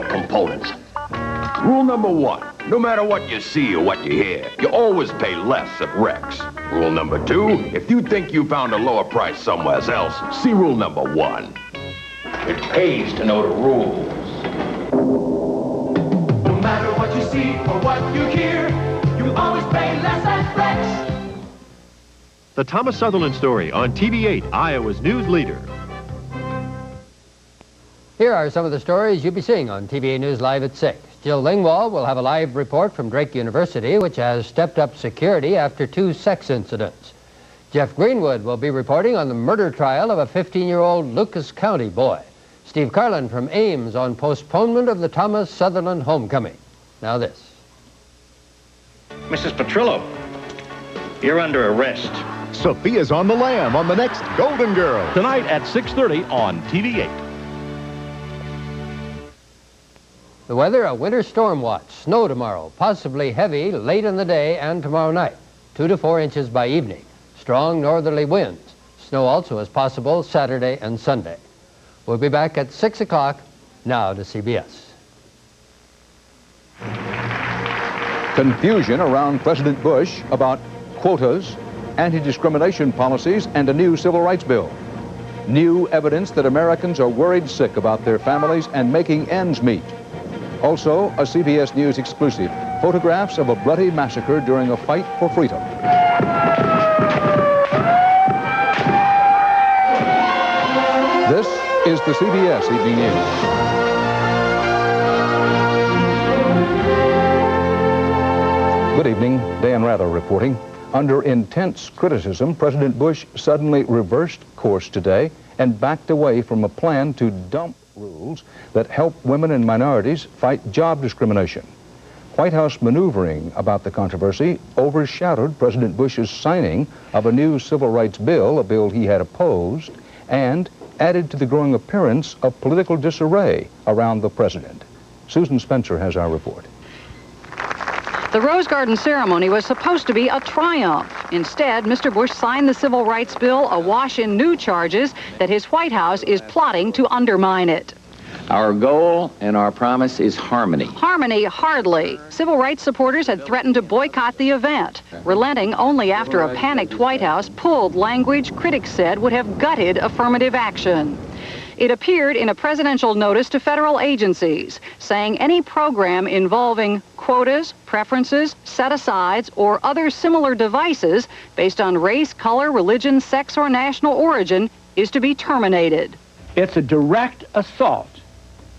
components. Rule number 1, no matter what you see or what you hear, you always pay less at Rex. Rule number 2, if you think you found a lower price somewhere else, see rule number 1. It pays to know the rules. No matter what you see or what you hear, you always pay less at Rex. The Thomas Sutherland Story on TV8, Iowa's news leader. Here are some of the stories you'll be seeing on TVA News Live at 6. Jill Lingwall will have a live report from Drake University, which has stepped up security after 2 sex incidents. Jeff Greenwood will be reporting on the murder trial of a 15-year-old Lucas County boy. Steve Carlin from Ames on postponement of the Thomas Sutherland homecoming. Now this. Mrs. Petrillo, you're under arrest. Sophia's on the lam on the next Golden Girl. Tonight at 6:30 on TV8. The weather, a winter storm watch. Snow tomorrow, possibly heavy late in the day and tomorrow night. 2 to 4 inches by evening. Strong northerly winds. Snow also is possible Saturday and Sunday. We'll be back at 6 o'clock. Now to CBS. Confusion around President Bush about quotas, anti-discrimination policies, and a new civil rights bill. New evidence that Americans are worried sick about their families and making ends meet. Also, a CBS News exclusive, photographs of a bloody massacre during a fight for freedom. This is the CBS Evening News. Good evening, Dan Rather reporting. Under intense criticism, President Bush suddenly reversed course today and backed away from a plan to dump rules that help women and minorities fight job discrimination. White House maneuvering about the controversy overshadowed President Bush's signing of a new civil rights bill, a bill he had opposed, and added to the growing appearance of political disarray around the president. Susan Spencer has our report. The Rose Garden ceremony was supposed to be a triumph. Instead, Mr. Bush signed the civil rights bill awash in new charges that his White House is plotting to undermine it. Our goal and our promise is harmony. Harmony, hardly. Civil rights supporters had threatened to boycott the event, relenting only after a panicked White House pulled language critics said would have gutted affirmative action. It appeared in a presidential notice to federal agencies, saying any program involving quotas, preferences, set-asides, or other similar devices based on race, color, religion, sex, or national origin is to be terminated. It's a direct assault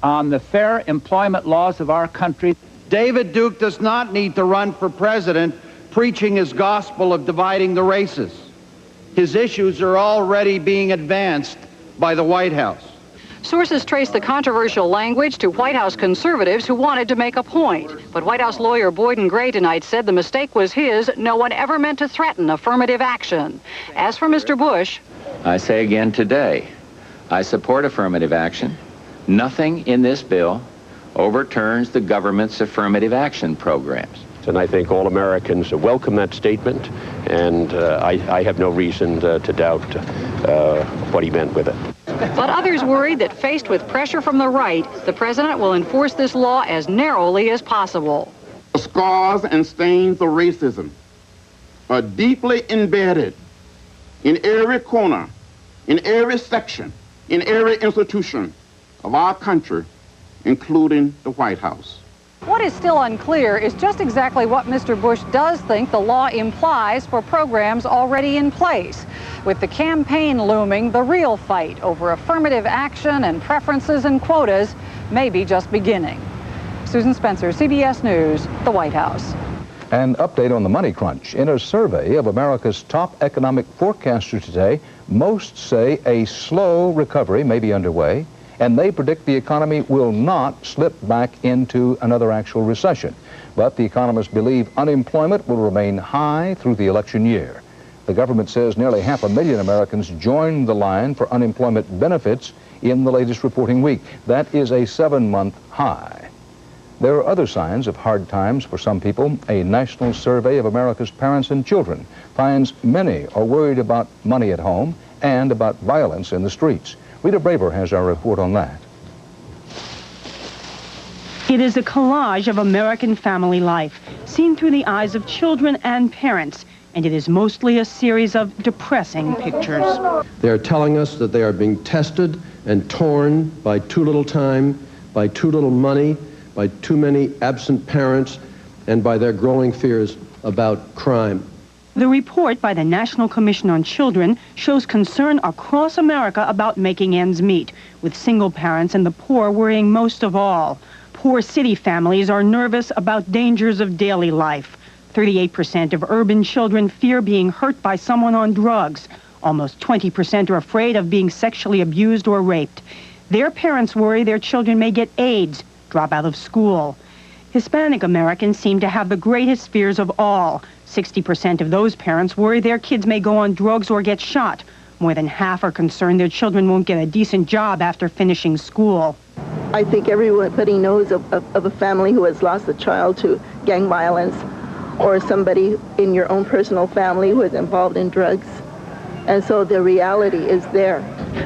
on the fair employment laws of our country. David Duke does not need to run for president preaching his gospel of dividing the races. His issues are already being advanced by the White House. Sources trace the controversial language to White House conservatives who wanted to make a point. But White House lawyer Boyden Gray tonight said the mistake was his. No one ever meant to threaten affirmative action. As for Mr. Bush, I say again today, I support affirmative action. Nothing in this bill overturns the government's affirmative action programs. And I think all Americans welcome that statement, and I have no reason to doubt what he meant with it. But others worried that faced with pressure from the right, the president will enforce this law as narrowly as possible. The scars and stains of racism are deeply embedded in every corner, in every section, in every institution of our country, including the White House. What is still unclear is just exactly what Mr. Bush does think the law implies for programs already in place. With the campaign looming, the real fight over affirmative action and preferences and quotas may be just beginning. Susan Spencer, CBS News, the White House. An update on the money crunch. In a survey of America's top economic forecasters today, most say a slow recovery may be underway, and they predict the economy will not slip back into another actual recession. But the economists believe unemployment will remain high through the election year. The government says nearly 500,000 Americans joined the line for unemployment benefits in the latest reporting week. That is a 7-month high. There are other signs of hard times for some people. A national survey of America's parents and children finds many are worried about money at home and about violence in the streets. Rita Braver has our report on that. It is a collage of American family life, seen through the eyes of children and parents, and it is mostly a series of depressing pictures. They are telling us that they are being tested and torn by too little time, by too little money, by too many absent parents, and by their growing fears about crime. The report by the National Commission on Children shows concern across America about making ends meet, with single parents and the poor worrying most of all. Poor city families are nervous about dangers of daily life. 38% of urban children fear being hurt by someone on drugs. Almost 20% are afraid of being sexually abused or raped. Their parents worry their children may get AIDS, drop out of school. Hispanic Americans seem to have the greatest fears of all. 60% of those parents worry their kids may go on drugs or get shot. More than half are concerned their children won't get a decent job after finishing school. I think everybody knows of a family who has lost a child to gang violence, or somebody in your own personal family who is involved in drugs. And so the reality is there.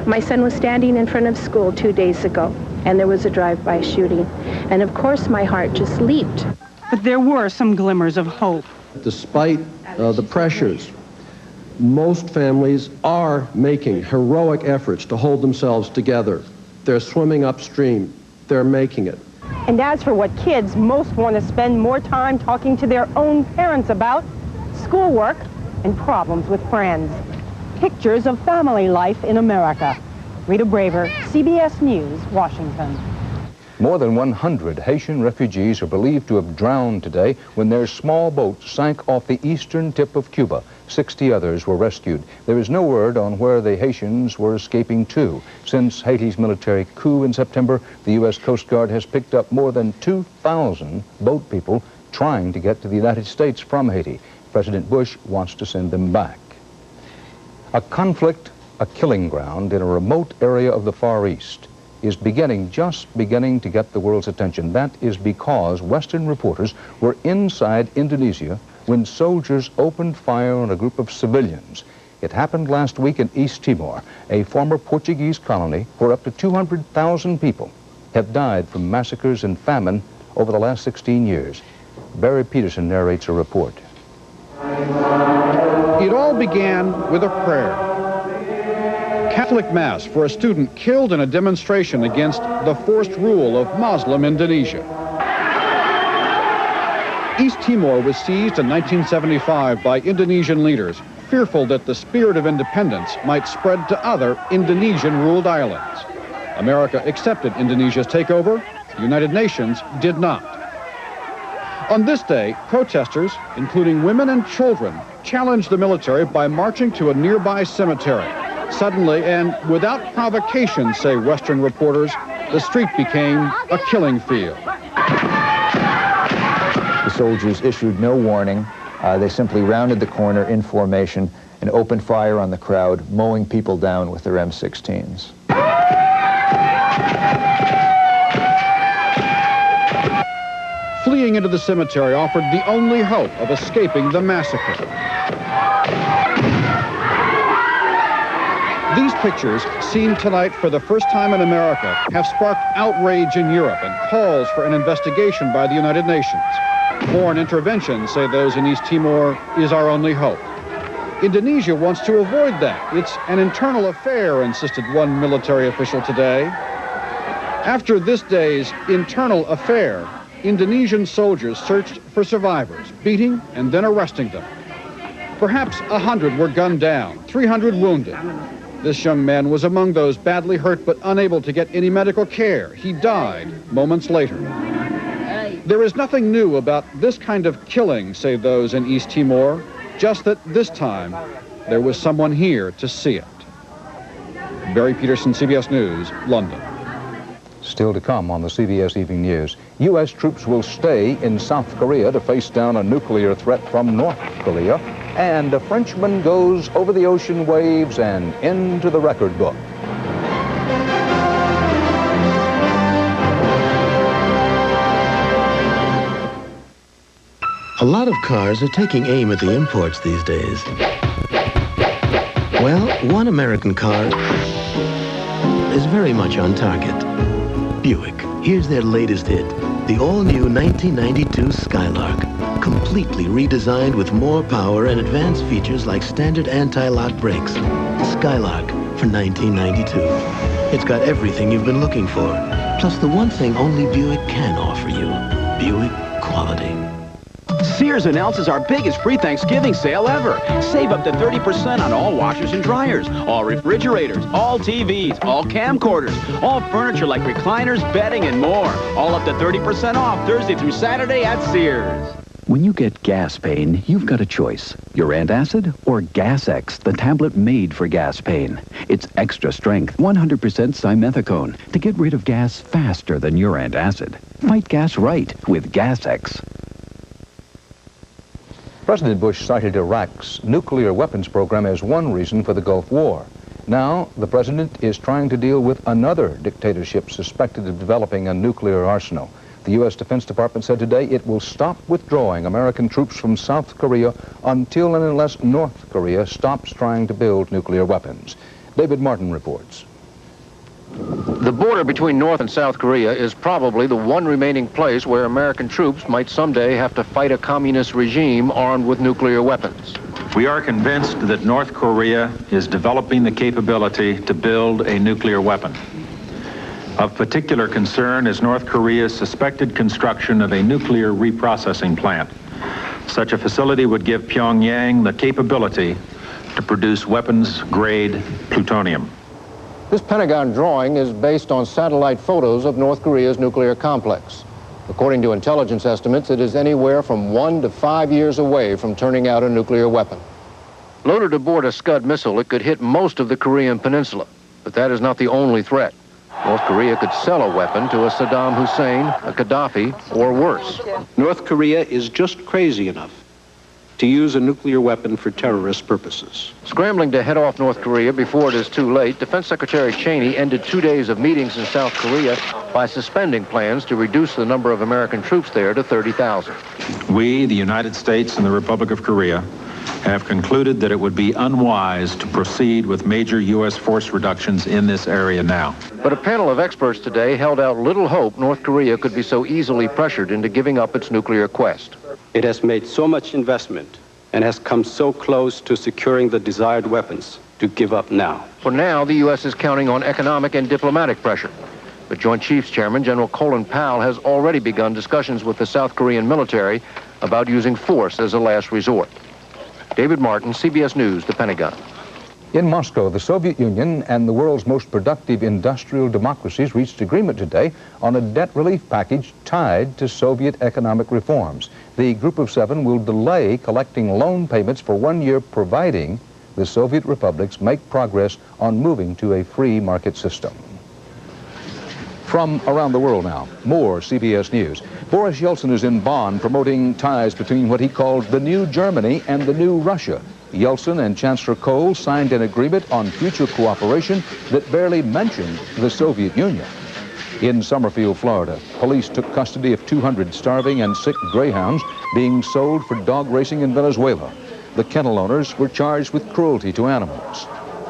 My son was standing in front of school 2 days ago, and there was a drive-by shooting. And of course my heart just leaped. But there were some glimmers of hope. Despite the pressures, most families are making heroic efforts to hold themselves together. They're swimming upstream. They're making it. And as for what kids most want to spend more time talking to their own parents about, schoolwork and problems with friends. Pictures of family life in America. Rita Braver, CBS News, Washington. More than 100 Haitian refugees are believed to have drowned today when their small boat sank off the eastern tip of Cuba. 60 others were rescued. There is no word on where the Haitians were escaping to. Since Haiti's military coup in September, the U.S. Coast Guard has picked up more than 2,000 boat people trying to get to the United States from Haiti. President Bush wants to send them back. A conflict, a killing ground in a remote area of the Far East is just beginning to get the world's attention. That is because Western reporters were inside Indonesia when soldiers opened fire on a group of civilians. It happened last week in East Timor, a former Portuguese colony where up to 200,000 people have died from massacres and famine over the last 16 years. Barry Peterson narrates a report. It all began with a prayer. Catholic Mass for a student killed in a demonstration against the forced rule of Muslim Indonesia. East Timor was seized in 1975 by Indonesian leaders, fearful that the spirit of independence might spread to other Indonesian-ruled islands. America accepted Indonesia's takeover. The United Nations did not. On this day, protesters, including women and children, challenged the military by marching to a nearby cemetery. Suddenly, and without provocation, say Western reporters, the street became a killing field. The soldiers issued no warning. They simply rounded the corner in formation and opened fire on the crowd, mowing people down with their M16s. Fleeing into the cemetery offered the only hope of escaping the massacre. These pictures, seen tonight for the first time in America, have sparked outrage in Europe and calls for an investigation by the United Nations. Foreign intervention, say those in East Timor, is our only hope. Indonesia wants to avoid that. It's an internal affair, insisted one military official today. After this day's internal affair, Indonesian soldiers searched for survivors, beating and then arresting them. Perhaps 100 were gunned down, 300 wounded. This young man was among those badly hurt but unable to get any medical care. He died moments later. There is nothing new about this kind of killing, say those in East Timor, just that this time there was someone here to see it. Barry Peterson, CBS News, London. Still to come on the CBS Evening News. U.S. troops will stay in South Korea to face down a nuclear threat from North Korea. And a Frenchman goes over the ocean waves and into the record book. A lot of cars are taking aim at the imports these days. Well, one American car is very much on target. Buick. Here's their latest hit, the all-new 1992 Skylark. Completely redesigned with more power and advanced features like standard anti-lock brakes. Skylark for 1992. It's got everything you've been looking for, plus the one thing only Buick can offer you, Buick quality. Sears announces our biggest pre-Thanksgiving sale ever. Save up to 30% on all washers and dryers, all refrigerators, all TVs, all camcorders, all furniture like recliners, bedding, and more. All up to 30% off Thursday through Saturday at Sears. When you get gas pain, you've got a choice. Your antacid or Gas X, the tablet made for gas pain. It's extra strength, 100% simethicone to get rid of gas faster than your antacid. Fight gas right with Gas X. President Bush cited Iraq's nuclear weapons program as one reason for the Gulf War. Now, the president is trying to deal with another dictatorship suspected of developing a nuclear arsenal. The U.S. Defense Department said today it will stop withdrawing American troops from South Korea until and unless North Korea stops trying to build nuclear weapons. David Martin reports. The border between North and South Korea is probably the one remaining place where American troops might someday have to fight a communist regime armed with nuclear weapons. We are convinced that North Korea is developing the capability to build a nuclear weapon. Of particular concern is North Korea's suspected construction of a nuclear reprocessing plant. Such a facility would give Pyongyang the capability to produce weapons-grade plutonium. This Pentagon drawing is based on satellite photos of North Korea's nuclear complex. According to intelligence estimates, it is anywhere from 1 to 5 years away from turning out a nuclear weapon. Loaded aboard a Scud missile, it could hit most of the Korean peninsula. But that is not the only threat. North Korea could sell a weapon to a Saddam Hussein, a Gaddafi, or worse. North Korea is just crazy enough to use a nuclear weapon for terrorist purposes. Scrambling to head off North Korea before it is too late, Defense Secretary Cheney ended 2 days of meetings in South Korea by suspending plans to reduce the number of American troops there to 30,000. We, the United States and the Republic of Korea, have concluded that it would be unwise to proceed with major U.S. force reductions in this area now. But a panel of experts today held out little hope North Korea could be so easily pressured into giving up its nuclear quest. It has made so much investment and has come so close to securing the desired weapons to give up now. For now, the U.S. is counting on economic and diplomatic pressure. But Joint Chiefs Chairman General Colin Powell has already begun discussions with the South Korean military about using force as a last resort. David Martin, CBS News, the Pentagon. In Moscow, the Soviet Union and the world's most productive industrial democracies reached agreement today on a debt relief package tied to Soviet economic reforms. The Group of Seven will delay collecting loan payments for 1 year, providing the Soviet republics make progress on moving to a free market system. From around the world now, more CBS News. Boris Yeltsin is in Bonn promoting ties between what he called the new Germany and the new Russia. Yeltsin and Chancellor Kohl signed an agreement on future cooperation that barely mentioned the Soviet Union. In Summerfield, Florida, police took custody of 200 starving and sick greyhounds being sold for dog racing in Venezuela. The kennel owners were charged with cruelty to animals.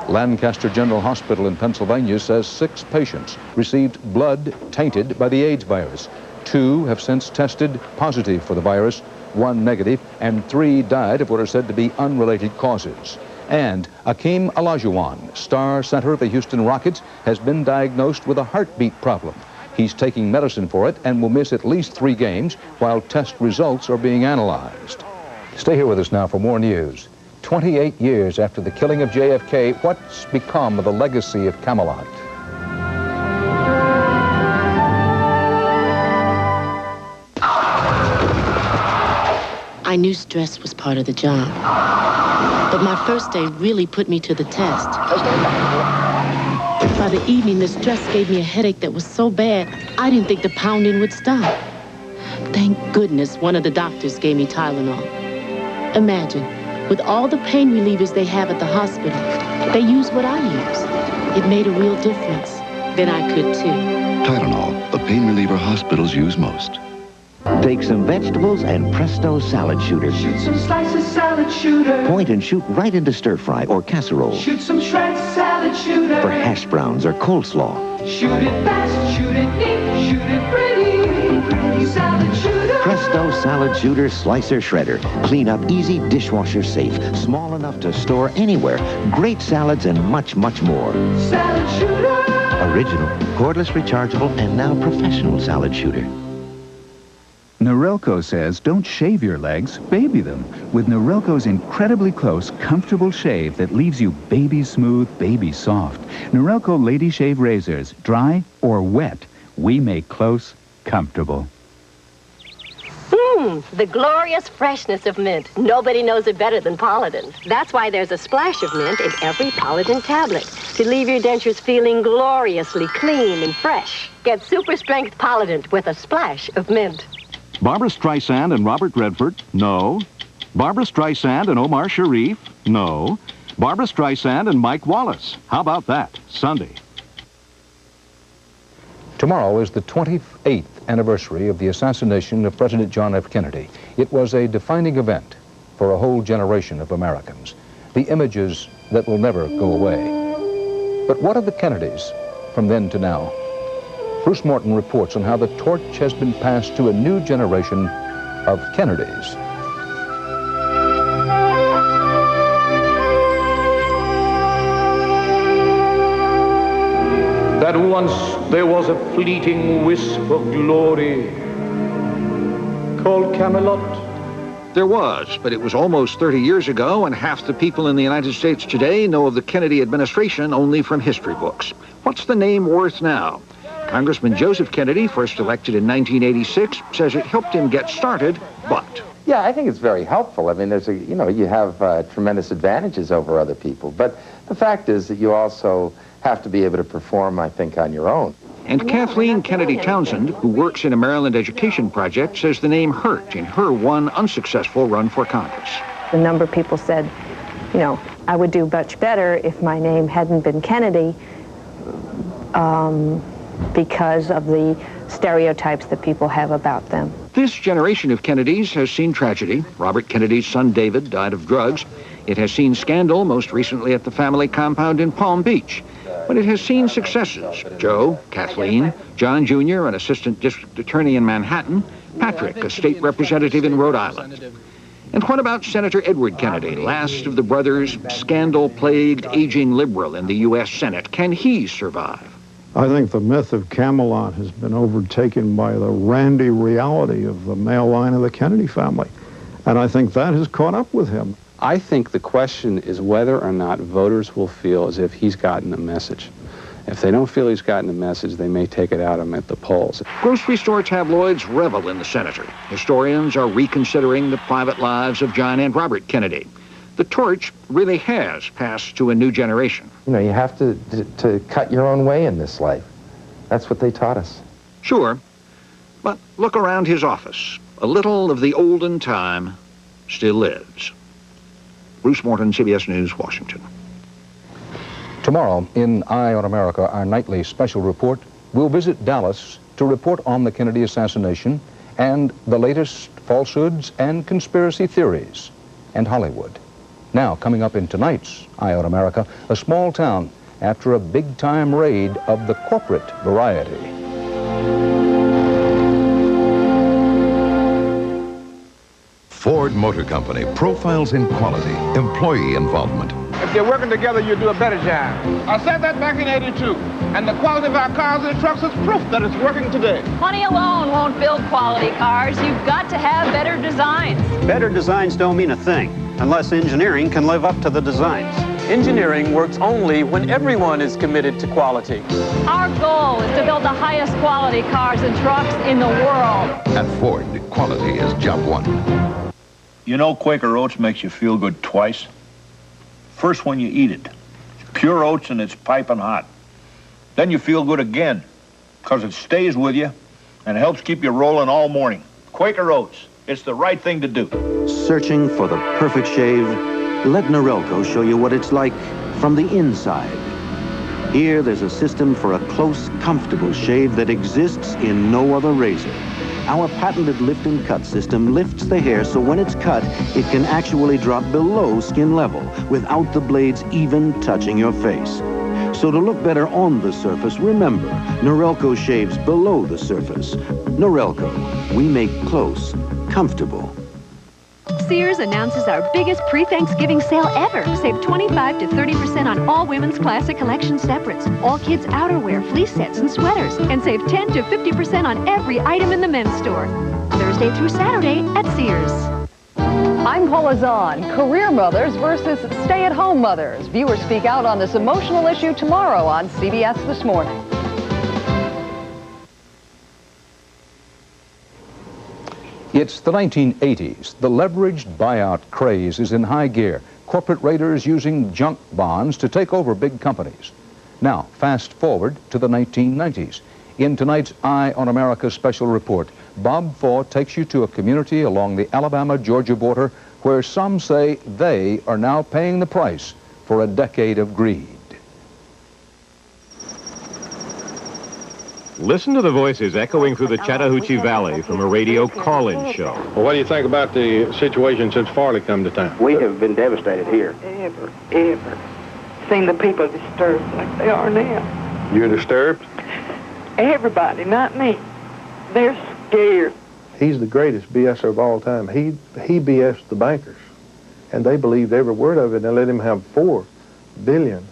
Lancaster General Hospital in Pennsylvania says 6 patients received blood tainted by the AIDS virus. 2 have since tested positive for the virus, 1 negative, and 3 died of what are said to be unrelated causes. And Akeem Olajuwon, star center of the Houston Rockets, has been diagnosed with a heartbeat problem. He's taking medicine for it and will miss at least 3 games while test results are being analyzed. Stay here with us now for more news. 28 years after the killing of JFK, what's become of the legacy of Camelot? I knew stress was part of the job, but my first day really put me to the test. By the evening, the stress gave me a headache that was so bad, I didn't think the pounding would stop. Thank goodness one of the doctors gave me Tylenol. Imagine, with all the pain relievers they have at the hospital, they use what I use. It made a real difference. Then I could too. Tylenol, the pain reliever hospitals use most. Take some vegetables and presto, salad shooter. Shoot some slices, salad shooter. Point and shoot right into stir fry or casserole. Shoot some shreds, salad shooter. For hash browns or coleslaw. Shoot it fast, shoot it neat, Shoot it pretty salad shooter. Presto Salad Shooter Slicer Shredder. Clean up easy, dishwasher safe. Small enough to store anywhere. Great salads and much, much more. Salad shooter. Original, cordless, rechargeable, and now professional salad shooter. Norelco says don't shave your legs, baby them. With Norelco's incredibly close, comfortable shave that leaves you baby smooth, baby soft. Norelco Lady Shave Razors, dry or wet, we make close comfortable. The glorious freshness of mint. Nobody knows it better than Polident. That's why there's a splash of mint in every Polident tablet to leave your dentures feeling gloriously clean and fresh. Get super strength Polident with a splash of mint. Barbra Streisand and Robert Redford? No. Barbra Streisand and Omar Sharif? No. Barbra Streisand and Mike Wallace? How about that? Sunday. Tomorrow is the 28th anniversary of the assassination of President John F. Kennedy. It was a defining event for a whole generation of Americans. The images that will never go away. But what of the Kennedys from then to now? Bruce Morton reports on how the torch has been passed to a new generation of Kennedys. That once there was a fleeting wisp of glory called Camelot. There was, but it was almost 30 years ago, and half the people in the United States today know of the Kennedy administration only from history books. What's the name worth now? Congressman Joseph Kennedy, first elected in 1986, says it helped him get started, but... Yeah, I think it's very helpful. I mean, there's a, you have tremendous advantages over other people, but the fact is that you also have to be able to perform, I think, on your own. And Kathleen Kennedy Townsend, who works in a Maryland education project, says the name hurt in her one unsuccessful run for Congress. A number of people said, I would do much better if my name hadn't been Kennedy because of the stereotypes that people have about them. This generation of Kennedys has seen tragedy. Robert Kennedy's son David died of drugs. It has seen scandal, most recently at the family compound in Palm Beach. But it has seen successes. Joe, Kathleen, John Jr., an assistant district attorney in Manhattan, Patrick, a state representative in Rhode Island. And what about Senator Edward Kennedy, last of the brothers, scandal-plagued, aging liberal in the U.S. Senate? Can he survive? I think the myth of Camelot has been overtaken by the randy reality of the male line of the Kennedy family. And I think that has caught up with him. I think the question is whether or not voters will feel as if he's gotten a message. If they don't feel he's gotten a message, they may take it out of him at the polls. Grocery store tabloids revel in the senator. Historians are reconsidering the private lives of John and Robert Kennedy. The torch really has passed to a new generation. You have to cut your own way in this life. That's what they taught us. Sure, but look around his office. A little of the olden time still lives. Bruce Morton, CBS News, Washington. Tomorrow, in Eye on America, our nightly special report, we'll visit Dallas to report on the Kennedy assassination and the latest falsehoods and conspiracy theories, and Hollywood. Now, coming up in tonight's Eye on America, a small town after a big-time raid of the corporate variety. Ford Motor Company profiles in quality, employee involvement. If you're working together, you'll do a better job. I said that back in '82, and the quality of our cars and trucks is proof that it's working today. Money alone won't build quality cars. You've got to have better designs. Better designs don't mean a thing, unless engineering can live up to the designs. Engineering works only when everyone is committed to quality. Our goal is to build the highest quality cars and trucks in the world. At Ford, quality is job one. You know Quaker Oats makes you feel good twice. First when you eat it. It's pure oats and it's piping hot. Then you feel good again, because it stays with you and helps keep you rolling all morning. Quaker Oats, it's the right thing to do. Searching for the perfect shave? Let Norelco show you what it's like from the inside. Here, there's a system for a close, comfortable shave that exists in no other razor. Our patented lift and cut system lifts the hair so when it's cut, it can actually drop below skin level without the blades even touching your face. So to look better on the surface, remember, Norelco shaves below the surface. Norelco, we make close comfortable. Sears announces our biggest pre-Thanksgiving sale ever. Save 25 to 30% on all women's classic collection separates, all kids' outerwear, fleece sets, and sweaters, and save 10 to 50% on every item in the men's store. Thursday through Saturday at Sears. I'm Paula Zahn. Career mothers versus stay-at-home mothers. Viewers speak out on this emotional issue tomorrow on CBS This Morning. It's the 1980s. The leveraged buyout craze is in high gear. Corporate raiders using junk bonds to take over big companies. Now, fast forward to the 1990s. In tonight's Eye on America special report, Bob Faw takes you to a community along the Alabama-Georgia border where some say they are now paying the price for a decade of greed. Listen to the voices echoing through the Chattahoochee Valley from a radio call-in show. Well, what do you think about the situation since Farley come to town? We have been devastated here. Ever seen the people disturbed like they are now. You're disturbed? Everybody, not me. They're scared. He's the greatest BSer of all time. He BS'd the bankers, and they believed every word of it and let him have $4 billion.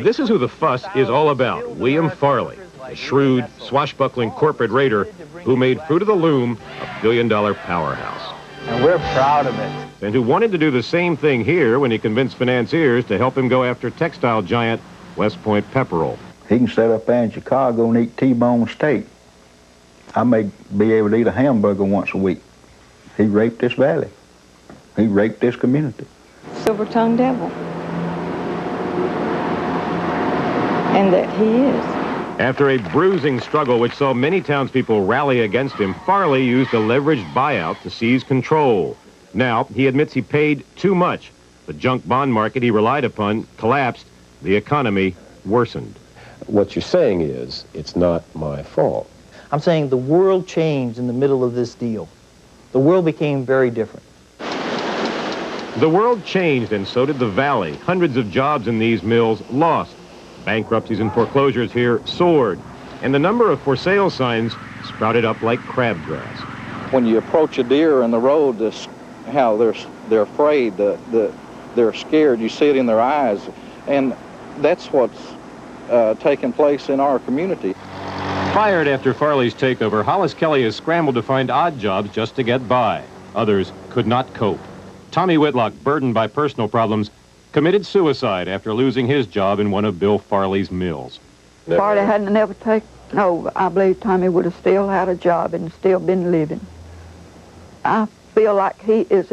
This is who the fuss is all about, William Farley, a shrewd, swashbuckling corporate raider who made Fruit of the Loom a billion-dollar powerhouse. And we're proud of it. And who wanted to do the same thing here when he convinced financiers to help him go after textile giant West Point Pepperell. He can sit up there in Chicago and eat T-bone steak. I may be able to eat a hamburger once a week. He raped this valley. He raped this community. Silver-tongued devil. And that he is. After a bruising struggle which saw many townspeople rally against him, Farley used a leveraged buyout to seize control. Now, he admits he paid too much. The junk bond market he relied upon collapsed. The economy worsened. What you're saying is, it's not my fault. I'm saying the world changed in the middle of this deal. The world became very different. The world changed, and so did the valley. Hundreds of jobs in these mills lost. Bankruptcies and foreclosures here soared, and the number of for sale signs sprouted up like crabgrass. When you approach a deer in the road, how they're afraid, they're scared. You see it in their eyes, and that's what's taking place in our community. Fired after Farley's takeover, Hollis Kelly has scrambled to find odd jobs just to get by. Others could not cope. Tommy Whitlock, burdened by personal problems, committed suicide after losing his job in one of Bill Farley's mills. Farley hadn't never taken over, I believe Tommy would have still had a job and still been living. I feel like he is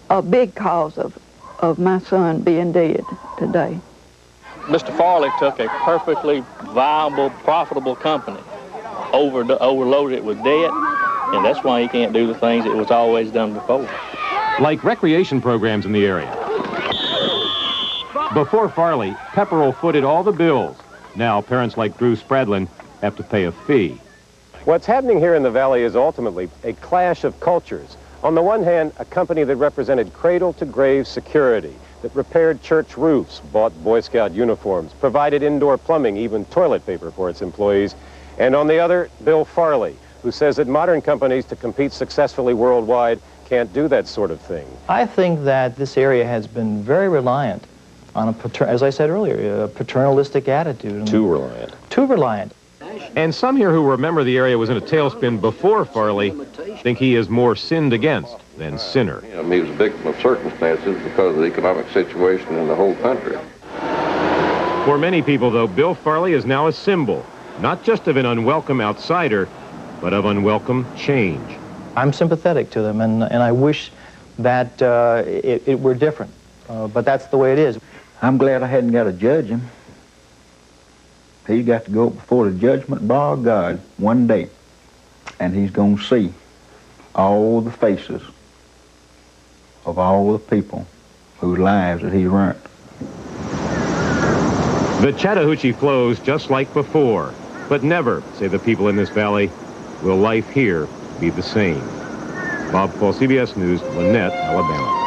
a big cause of my son being dead today. Mr. Farley took a perfectly viable, profitable company, overloaded it with debt, and that's why he can't do the things that was always done before. Like recreation programs in the area. Before Farley, Pepperell footed all the bills. Now, parents like Drew Spradlin have to pay a fee. What's happening here in the valley is ultimately a clash of cultures. On the one hand, a company that represented cradle-to-grave security, that repaired church roofs, bought Boy Scout uniforms, provided indoor plumbing, even toilet paper for its employees. And on the other, Bill Farley, who says that modern companies to compete successfully worldwide can't do that sort of thing. I think that this area has been very reliant on, as I said earlier, a paternalistic attitude. Too reliant. Too reliant. And some here who remember the area was in a tailspin before Farley think he is more sinned against than sinner. He was a victim of circumstances because of the economic situation in the whole country. For many people, though, Bill Farley is now a symbol, not just of an unwelcome outsider, but of unwelcome change. I'm sympathetic to them, and I wish that it were different, but that's the way it is. I'm glad I hadn't got to judge him. He's got to go before the judgment bar of God one day, and he's going to see all the faces of all the people whose lives that he ruined. The Chattahoochee flows just like before, but never, say the people in this valley, will life here be the same. Bob Paul, CBS News, Lynette, Alabama.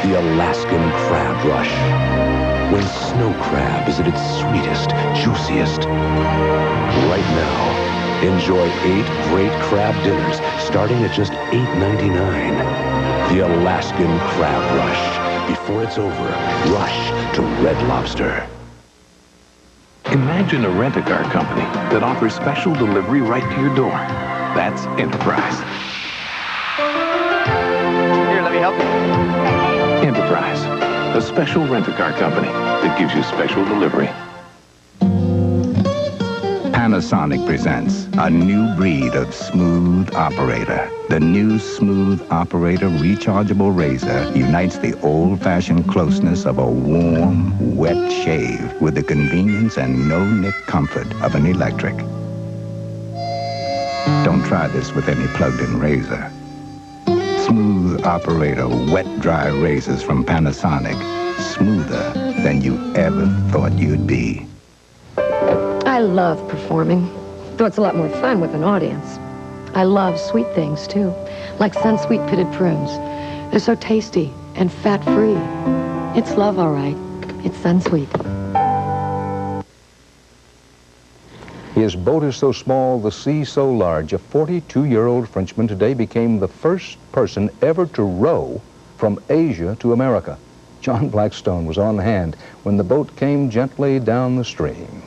the Alaskan crab rush. When snow crab is at its sweetest, juiciest. Right now, enjoy 8 great crab dinners starting at just $8.99. The Alaskan crab rush. Before it's over, rush to Red Lobster. Imagine a rent-a-car company that offers special delivery right to your door. That's Enterprise. Here, let me help you. Enterprise, a special rent-a-car company that gives you special delivery. Panasonic presents a new breed of smooth operator. The new Smooth Operator rechargeable razor unites the old-fashioned closeness of a warm, wet shave with the convenience and no-nick comfort of an electric. Don't try this with any plugged-in razor. Smooth Operator wet-dry razors from Panasonic. Smoother than you ever thought you'd be. I love performing, though it's a lot more fun with an audience. I love sweet things, too, like sun-sweet pitted prunes. They're so tasty and fat-free. It's love, all right. It's sun-sweet. His boat is so small, the sea so large. A 42-year-old Frenchman today became the first person ever to row from Asia to America. John Blackstone was on hand when the boat came gently down the stream.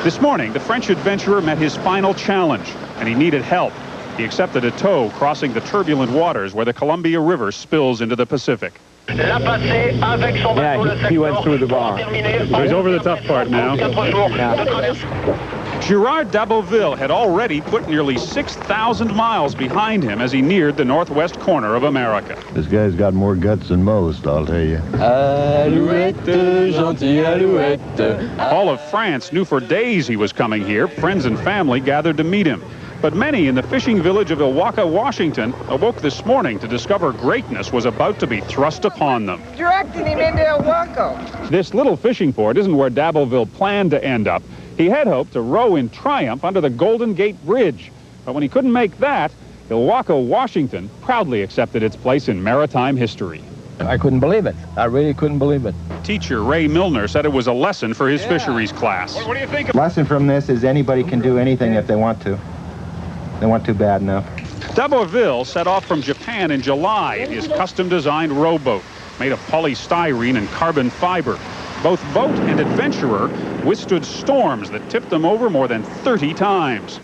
This morning, the French adventurer met his final challenge, and he needed help. He accepted a tow crossing the turbulent waters where the Columbia River spills into the Pacific. Yeah, he went through the bar. So he's over the tough part now. Girard d'Abbeville had already put nearly 6,000 miles behind him as he neared the northwest corner of America. This guy's got more guts than most, I'll tell you. Alouette, gentille alouette. All of France knew for days he was coming here. Friends and family gathered to meet him. But many in the fishing village of Ilwaco, Washington, awoke this morning to discover greatness was about to be thrust upon them. Directing him into Ilwaco. This little fishing port isn't where d'Abbeville planned to end up. He had hoped to row in triumph under the Golden Gate Bridge. But when he couldn't make that, Ilwaco, Washington proudly accepted its place in maritime history. I couldn't believe it. I really couldn't believe it. Teacher Ray Milner said it was a lesson for his fisheries class. What do you think? Lesson from this is anybody can do anything if they want to. They want to bad enough. d'Abbeville set off from Japan in July in his custom-designed rowboat made of polystyrene and carbon fiber. Both boat and adventurer withstood storms that tipped them over more than 30 times.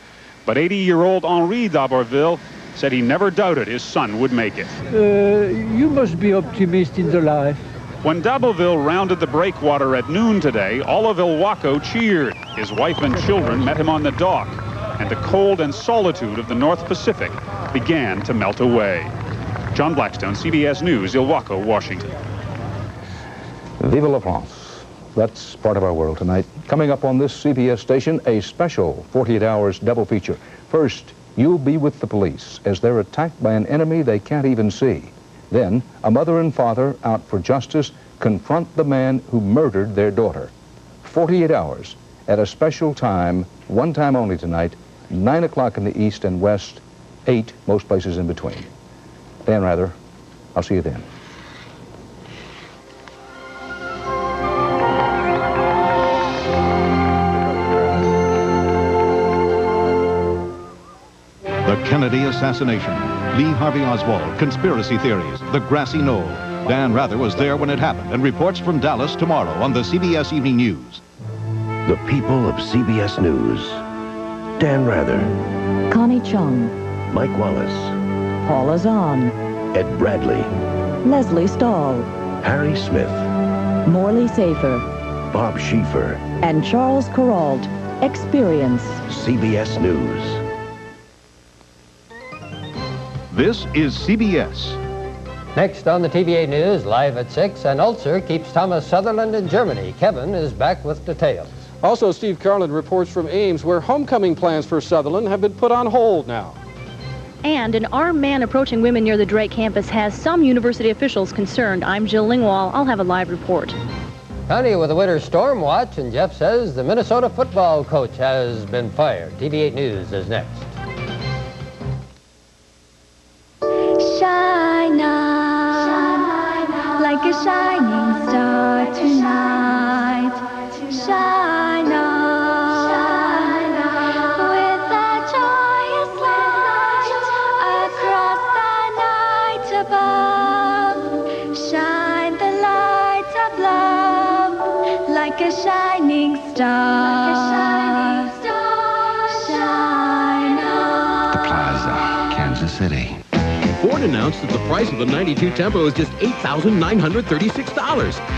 But 80-year-old Henri d'Abbeville said he never doubted his son would make it. You must be optimistic in the life. When d'Abbeville rounded the breakwater at noon today, all of Ilwaco cheered. His wife and children met him on the dock, and the cold and solitude of the North Pacific began to melt away. John Blackstone, CBS News, Ilwaco, Washington. Vive la France. That's part of our world tonight. Coming up on this CBS station, a special 48 hours double feature. First, you'll be with the police as they're attacked by an enemy they can't even see. Then, a mother and father out for justice confront the man who murdered their daughter. 48 hours at a special time, one time only tonight, 9 o'clock in the east and west, 8 most places in between. Dan Rather, I'll see you then. The Kennedy assassination, Lee Harvey Oswald, conspiracy theories, the grassy knoll. Dan Rather was there when it happened and reports from Dallas tomorrow on the CBS Evening News. The people of CBS News. Dan Rather. Connie Chung. Mike Wallace. Paula Zahn. Ed Bradley. Leslie Stahl. Harry Smith. Morley Safer. Bob Schieffer. And Charles Kuralt. Experience. CBS News. This is CBS. Next on the TVA News, live at 6, an ulcer keeps Thomas Sutherland in Germany. Kevin is back with details. Also, Steve Carlin reports from Ames, where homecoming plans for Sutherland have been put on hold now. And an armed man approaching women near the Drake campus has some university officials concerned. I'm Jill Lingwall. I'll have a live report. Connie with a winter storm watch, and Jeff says the Minnesota football coach has been fired. TVA News is next. Shine on, shining star tonight. Shine on, with that joyous light across the night above. Shine the light of love like a shining star. Shine on. The Plaza, Kansas City. Ford announced that the price of the 92 Tempo is just $8,936.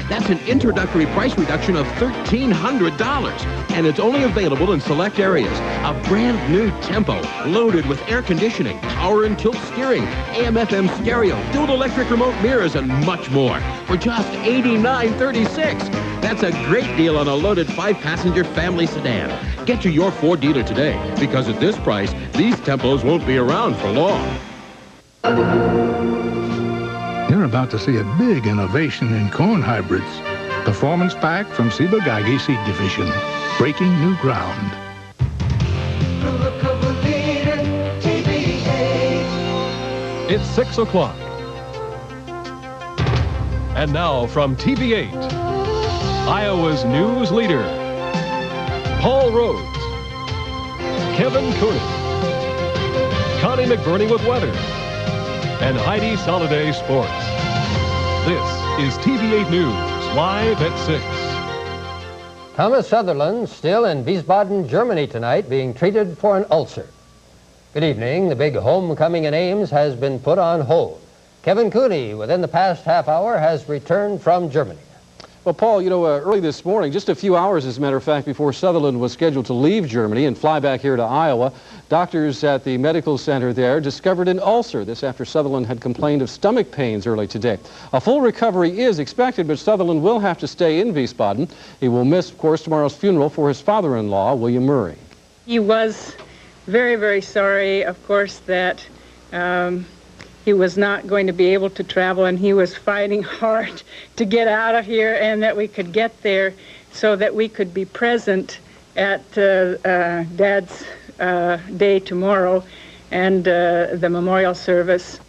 That's an introductory price reduction of $1,300. And it's only available in select areas. A brand new Tempo, loaded with air conditioning, power and tilt steering, AM/FM stereo, dual electric remote mirrors, and much more for just $89.36. That's a great deal on a loaded 5-passenger family sedan. Get to your Ford dealer today, because at this price, these Tempos won't be around for long. You're about to see a big innovation in corn hybrids. Performance pack from Ciba-Geigy Seed Division. Breaking new ground. It's 6 o'clock. And now from TV8, Iowa's news leader, Paul Rhodes, Kevin Cooney, Connie McBurney with weather, and Heidi Soliday Sports. This is TV8 News, live at 6. Thomas Sutherland still in Wiesbaden, Germany tonight, being treated for an ulcer. Good evening. The big homecoming in Ames has been put on hold. Kevin Cooney, within the past half hour, has returned from Germany. Well, Paul, you know, early this morning, just a few hours, as a matter of fact, before Sutherland was scheduled to leave Germany and fly back here to Iowa, doctors at the medical center there discovered an ulcer. This after Sutherland had complained of stomach pains early today. A full recovery is expected, but Sutherland will have to stay in Wiesbaden. He will miss, of course, tomorrow's funeral for his father-in-law, William Murray. He was very, very sorry, of course, that he was not going to be able to travel, and he was fighting hard to get out of here and that we could get there so that we could be present at Dad's day tomorrow and the memorial service.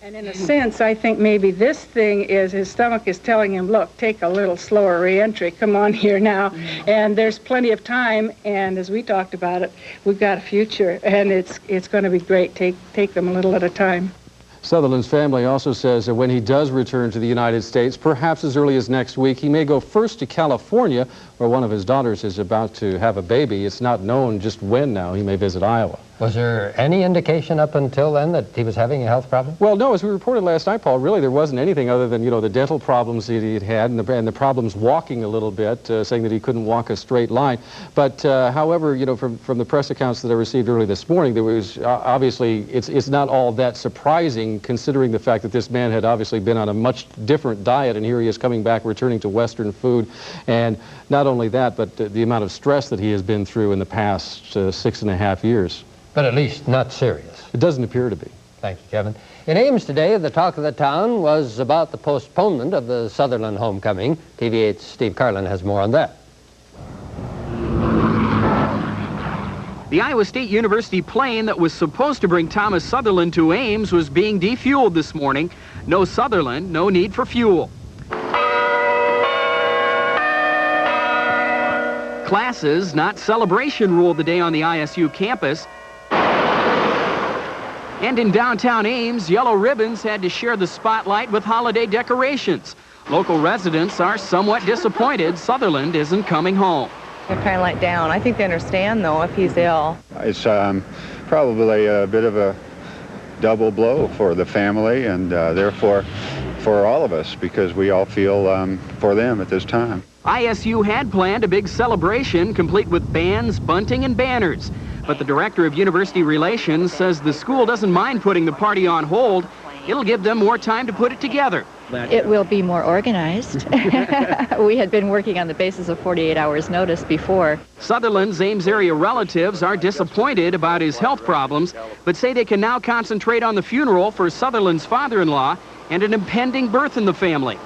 And in a sense, I think maybe this thing is his stomach is telling him, look, take a little slower re-entry. Come on here now. And there's plenty of time. And as we talked about it, we've got a future. And it's going to be great. Take them a little at a time. Sutherland's family also says that when he does return to the United States, perhaps as early as next week, he may go first to California, where one of his daughters is about to have a baby. It's not known just when now he may visit Iowa. Was there any indication up until then that he was having a health problem? Well, no, as we reported last night, Paul, really there wasn't anything other than, you know, the dental problems that he had had and the problems walking a little bit, saying that he couldn't walk a straight line. But, however, you know, from the press accounts that I received early this morning, there was obviously, it's not all that surprising considering the fact that this man had obviously been on a much different diet, and here he is coming back, returning to Western food. And not only that, but the amount of stress that he has been through in the past 6.5 years. But at least not serious. It doesn't appear to be. Thank you, Kevin. In Ames today, the talk of the town was about the postponement of the Sutherland homecoming. TV8's Steve Carlin has more on that. The Iowa State University plane that was supposed to bring Thomas Sutherland to Ames was being defueled this morning. No Sutherland, no need for fuel. Classes, not celebration, ruled the day on the ISU campus. And in downtown Ames, yellow ribbons had to share the spotlight with holiday decorations. Local residents are somewhat disappointed Sutherland isn't coming home. They're kind of let down. I think they understand, though, if he's ill. It's probably a bit of a double blow for the family and therefore for all of us, because we all feel for them at this time. ISU had planned a big celebration complete with bands, bunting, and banners. But the director of university relations says the school doesn't mind putting the party on hold. It'll give them more time to put it together. It will be more organized. We had been working on the basis of 48 hours notice before. Sutherland's Ames area relatives are disappointed about his health problems, but say they can now concentrate on the funeral for Sutherland's father-in-law and an impending birth in the family.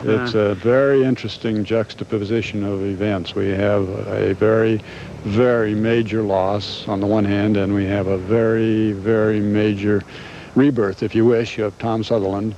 It's a very interesting juxtaposition of events. We have a very, very major loss on the one hand, and we have a very, very major rebirth, if you wish, of Tom Sutherland.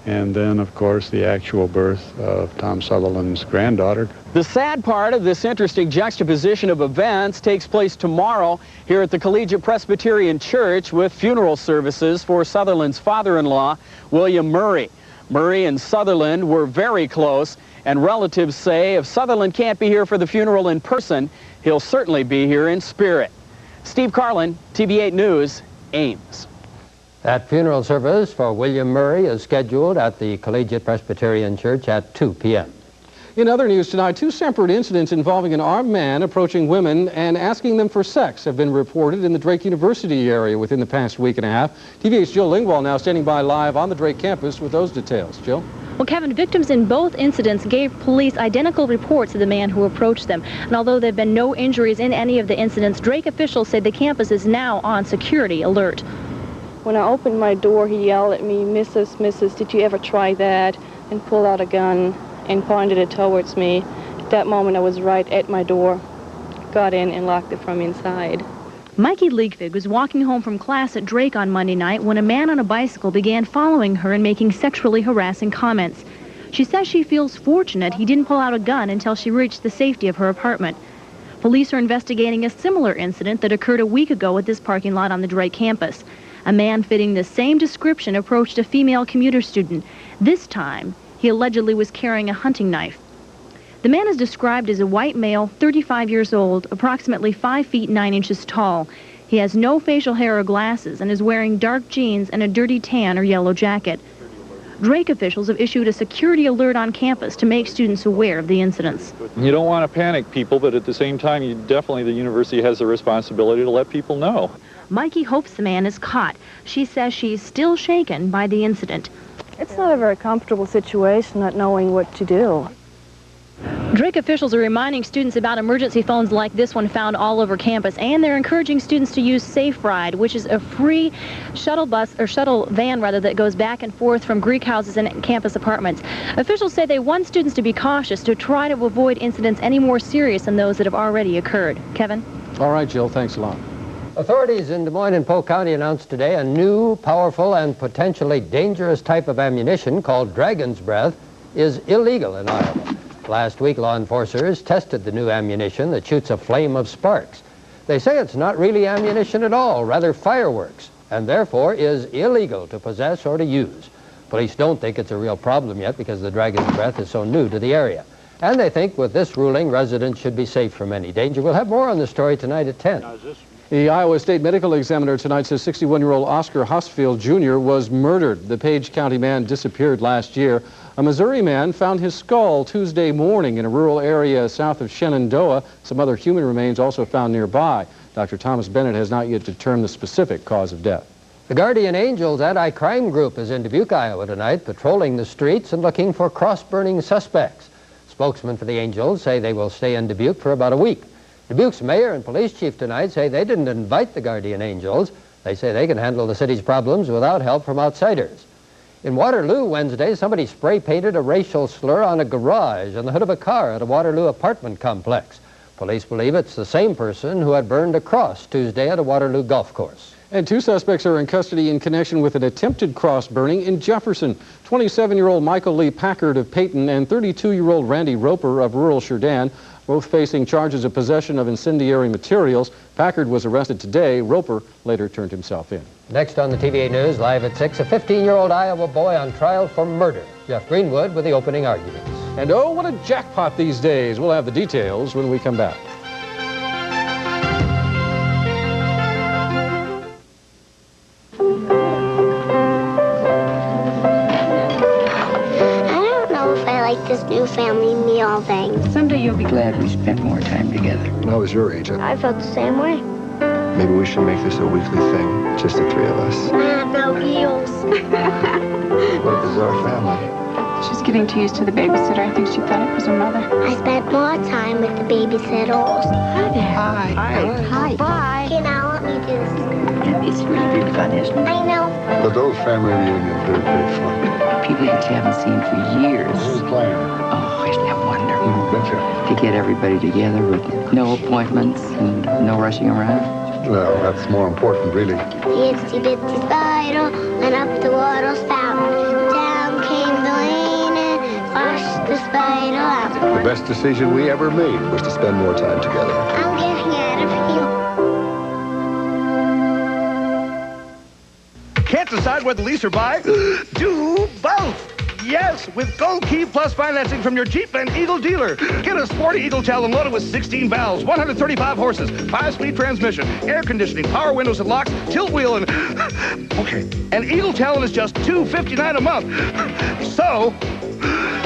and then, of course, the actual birth of Tom Sutherland's granddaughter. The sad part of this interesting juxtaposition of events takes place tomorrow here at the Collegiate Presbyterian Church with funeral services for Sutherland's father-in-law, William Murray. Murray and Sutherland were very close, and relatives say if Sutherland can't be here for the funeral in person, he'll certainly be here in spirit. Steve Carlin, TV8 News, Ames. That funeral service for William Murray is scheduled at the Collegiate Presbyterian Church at 2 p.m. In other news tonight, 2 separate incidents involving an armed man approaching women and asking them for sex have been reported in the Drake University area within the past week and a half. TV8's Jill Lingwall now standing by live on the Drake campus with those details. Jill? Well, Kevin, victims in both incidents gave police identical reports of the man who approached them. And although there have been no injuries in any of the incidents, Drake officials say the campus is now on security alert. When I opened my door, he yelled at me, Mrs., did you ever try that? And pulled out a gun and pointed it towards me. At that moment, I was right at my door, got in and locked it from inside. Mikey Leakvig was walking home from class at Drake on Monday night when a man on a bicycle began following her and making sexually harassing comments. She says she feels fortunate he didn't pull out a gun until she reached the safety of her apartment. Police are investigating a similar incident that occurred a week ago at this parking lot on the Drake campus. A man fitting the same description approached a female commuter student. This time, he allegedly was carrying a hunting knife. The man is described as a white male, 35 years old, approximately 5 feet 9 inches tall. He has no facial hair or glasses and is wearing dark jeans and a dirty tan or yellow jacket. Drake officials have issued a security alert on campus to make students aware of the incidents. You don't want to panic people, but at the same time, the university has the responsibility to let people know. Mikey hopes the man is caught. She says she's still shaken by the incident. It's not a very comfortable situation, not knowing what to do. Drake officials are reminding students about emergency phones like this one found all over campus, and they're encouraging students to use Safe Ride, which is a free shuttle bus, or shuttle van rather, that goes back and forth from Greek houses and campus apartments. Officials say they want students to be cautious to try to avoid incidents any more serious than those that have already occurred. Kevin? All right, Jill, thanks a lot. Authorities in Des Moines and Polk County announced today a new, powerful, and potentially dangerous type of ammunition called Dragon's Breath is illegal in Iowa. Last week, law enforcers tested the new ammunition that shoots a flame of sparks. They say it's not really ammunition at all, rather fireworks, and therefore is illegal to possess or to use. Police don't think it's a real problem yet because the Dragon's Breath is so new to the area. And they think with this ruling, residents should be safe from any danger. We'll have more on the story tonight at 10. The Iowa State Medical Examiner tonight says 61-year-old Oscar Husfield Jr. was murdered. The Page County man disappeared last year. A Missouri man found his skull Tuesday morning in a rural area south of Shenandoah. Some other human remains also found nearby. Dr. Thomas Bennett has not yet determined the specific cause of death. The Guardian Angels anti-crime group is in Dubuque, Iowa tonight, patrolling the streets and looking for cross-burning suspects. Spokesmen for the Angels say they will stay in Dubuque for about a week. Dubuque's mayor and police chief tonight say they didn't invite the Guardian Angels. They say they can handle the city's problems without help from outsiders. In Waterloo Wednesday, somebody spray-painted a racial slur on a garage on the hood of a car at a Waterloo apartment complex. Police believe it's the same person who had burned a cross Tuesday at a Waterloo golf course. And 2 suspects are in custody in connection with an attempted cross burning in Jefferson. 27-year-old Michael Lee Packard of Peyton and 32-year-old Randy Roper of rural Sheridan, both facing charges of possession of incendiary materials. Packard was arrested today. Roper later turned himself in. Next on the TVA News, live at 6, a 15-year-old Iowa boy on trial for murder. Jeff Greenwood with the opening arguments. And oh, what a jackpot these days. We'll have the details when we come back. This new family meal thing. Someday you'll be glad we spent more time together. When I was your age, I felt the same way. Maybe we should make this a weekly thing, just the 3 of us. I have no heels. What a bizarre family. She's getting too used to the babysitter. I think she thought it was her mother. I spent more time with the babysitters. Hi there. Hi. Hi. Hi. Bye. Okay, now let me do this. Yeah, it's really good fun, isn't it? I know. But those family reunions are pretty fun. People that you haven't seen for years. Who's playing? Oh, isn't that wonderful? Betcha. To get everybody together with no appointments and no rushing around. Well, that's more important, really. The itsy bitsy spider went up the water spout. Down came wash the spider out. The best decision we ever made was to spend more time together. I'm getting out of here. Can't decide whether lease or buy? Do both! Yes, with Gold Key Plus financing from your Jeep and Eagle dealer. Get a sporty Eagle Talon loaded with 16 valves, 135 horses, 5-speed transmission, air conditioning, power windows and locks, tilt wheel, and... Okay. And Eagle Talon is just $259 a month. So,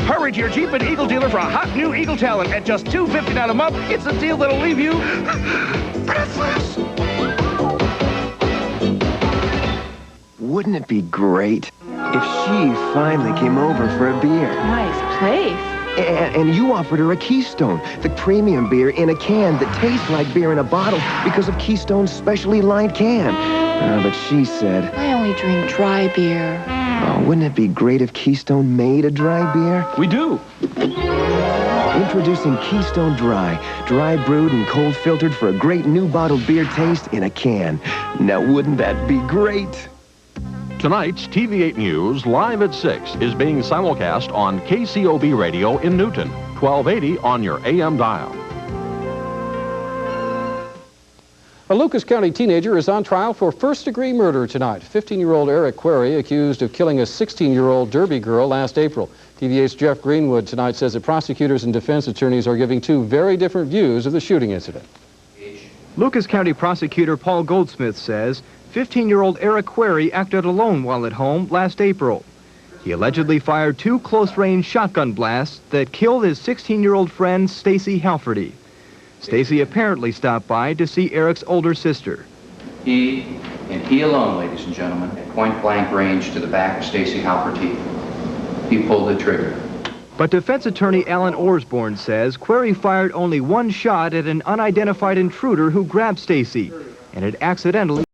hurry to your Jeep and Eagle dealer for a hot new Eagle Talon at just $259 a month. It's a deal that'll leave you breathless. Wouldn't it be great if she finally came over for a beer? Nice place. And you offered her a Keystone, the premium beer in a can that tastes like beer in a bottle because of Keystone's specially lined can. But she said, I only drink dry beer. Oh, wouldn't it be great if Keystone made a dry beer? We do. Introducing Keystone Dry. Dry brewed and cold filtered for a great new bottled beer taste in a can. Now, wouldn't that be great? Tonight's TV8 News, live at 6, is being simulcast on KCOB Radio in Newton, 1280 on your AM dial. A Lucas County teenager is on trial for first-degree murder tonight. 15-year-old Eric Query accused of killing a 16-year-old Derby girl last April. TV8's Jeff Greenwood tonight says that prosecutors and defense attorneys are giving two very different views of the shooting incident. Lucas County prosecutor Paul Goldsmith says 15-year-old Eric Query acted alone while at home last April. He allegedly fired two close-range shotgun blasts that killed his 16-year-old friend Stacy Halferty. Stacy apparently stopped by to see Eric's older sister. He, and he alone, ladies and gentlemen, at point-blank range to the back of Stacy Halferty, he pulled the trigger. But defense attorney Alan Orsborn says Query fired only one shot at an unidentified intruder who grabbed Stacy and had accidentally